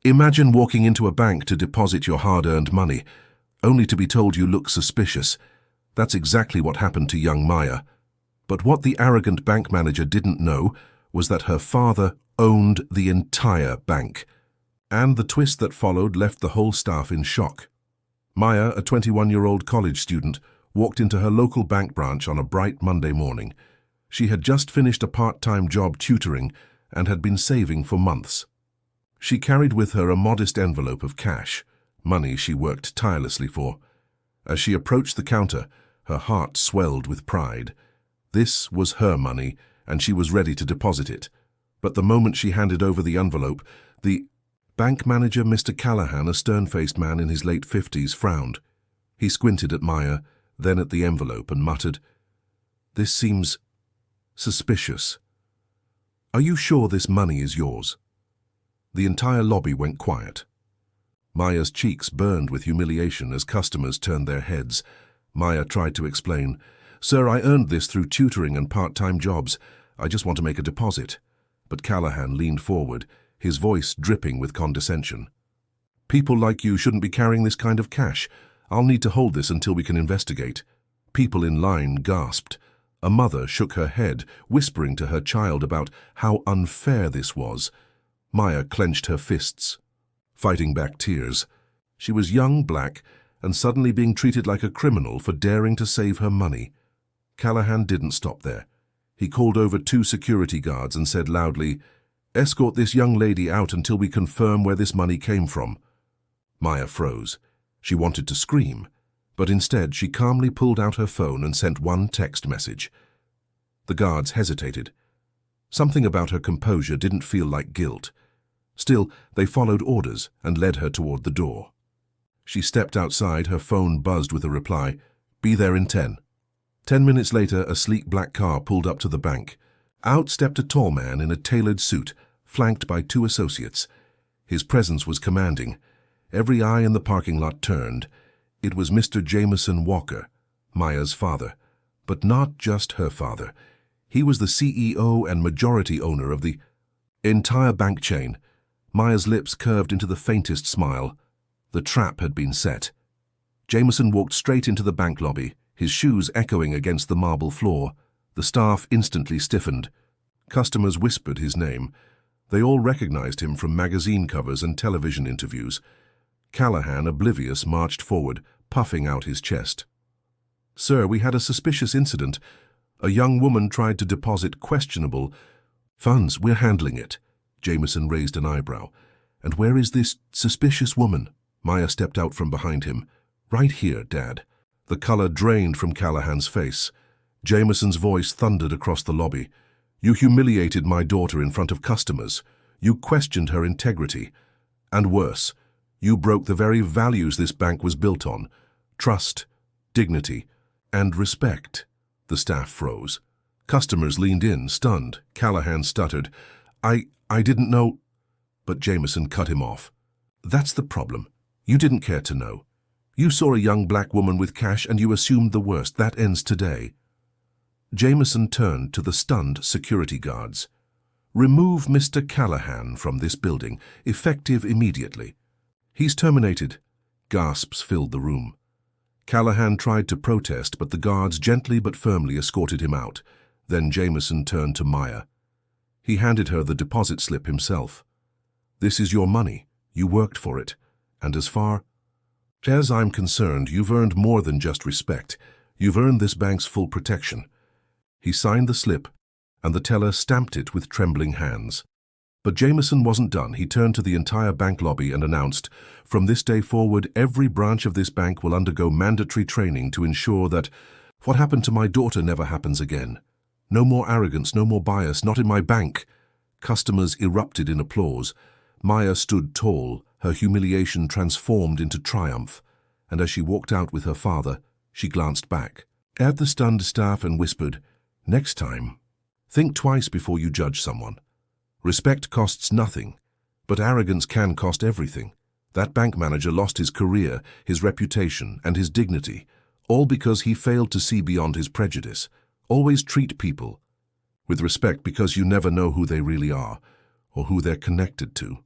Imagine walking into a bank to deposit your hard-earned money, only to be told you look suspicious. That's exactly what happened to young Maya. But what the arrogant bank manager didn't know was that her father owned the entire bank. And the twist that followed left the whole staff in shock. Maya, a 21-year-old college student, walked into her local bank branch on a bright Monday morning. She had just finished a part-time job tutoring and had been saving for months. She carried with her a modest envelope of cash, money she worked tirelessly for. As she approached the counter, her heart swelled with pride. This was her money, and she was ready to deposit it. But the moment she handed over the envelope, the bank manager, Mr. Callahan, a stern-faced man in his late 50s, frowned. He squinted at Maya, then at the envelope, and muttered, "This seems suspicious. Are you sure this money is yours?" The entire lobby went quiet. Maya's cheeks burned with humiliation as customers turned their heads. Maya tried to explain, "Sir, I earned this through tutoring and part-time jobs. I just want to make a deposit." But Callahan leaned forward, his voice dripping with condescension. "People like you shouldn't be carrying this kind of cash. I'll need to hold this until we can investigate." People in line gasped. A mother shook her head, whispering to her child about how unfair this was. Maya clenched her fists, fighting back tears. She was young, black, and suddenly being treated like a criminal for daring to save her money. Callahan didn't stop there. He called over 2 security guards and said loudly, "Escort this young lady out until we confirm where this money came from." Maya froze. She wanted to scream, but instead she calmly pulled out her phone and sent one text message. The guards hesitated. Something about her composure didn't feel like guilt. Still, they followed orders and led her toward the door. She stepped outside, her phone buzzed with a reply, "Be there in 10." 10 minutes later, a sleek black car pulled up to the bank. Out stepped a tall man in a tailored suit, flanked by 2 associates. His presence was commanding. Every eye in the parking lot turned. It was Mr. Jameson Walker, Maya's father. But not just her father. He was the CEO and majority owner of the entire bank chain. Maya's lips curved into the faintest smile. The trap had been set. Jameson walked straight into the bank lobby, his shoes echoing against the marble floor. The staff instantly stiffened. Customers whispered his name. They all recognized him from magazine covers and television interviews. Callahan, oblivious, marched forward, puffing out his chest. "Sir, we had a suspicious incident. A young woman tried to deposit questionable funds. We're handling it." Jameson raised an eyebrow. "And where is this suspicious woman?" Maya stepped out from behind him. "Right here, Dad." The color drained from Callahan's face. Jameson's voice thundered across the lobby. "You humiliated my daughter in front of customers. You questioned her integrity. And worse, you broke the very values this bank was built on: trust, dignity, and respect." The staff froze. Customers leaned in, stunned. Callahan stuttered, I didn't know." But Jameson cut him off. "That's the problem. You didn't care to know. You saw a young black woman with cash and you assumed the worst. That ends today." Jameson turned to the stunned security guards. "Remove Mr. Callahan from this building, effective immediately." "He's terminated." Gasps filled the room. Callahan tried to protest, but the guards gently but firmly escorted him out. Then Jameson turned to Maya. He handed her the deposit slip himself. "This is your money. You worked for it. And as far as I'm concerned, you've earned more than just respect. You've earned this bank's full protection." He signed the slip, and the teller stamped it with trembling hands. But Jameson wasn't done. He turned to the entire bank lobby and announced, "From this day forward, every branch of this bank will undergo mandatory training to ensure that what happened to my daughter never happens again. No more arrogance, no more bias, not in my bank." Customers erupted in applause. Maya stood tall, her humiliation transformed into triumph, and as she walked out with her father, she glanced back at the stunned staff and whispered, "Next time, think twice before you judge someone. Respect costs nothing, but arrogance can cost everything." That bank manager lost his career, his reputation, and his dignity, all because he failed to see beyond his prejudice. Always treat people with respect, because you never know who they really are or who they're connected to.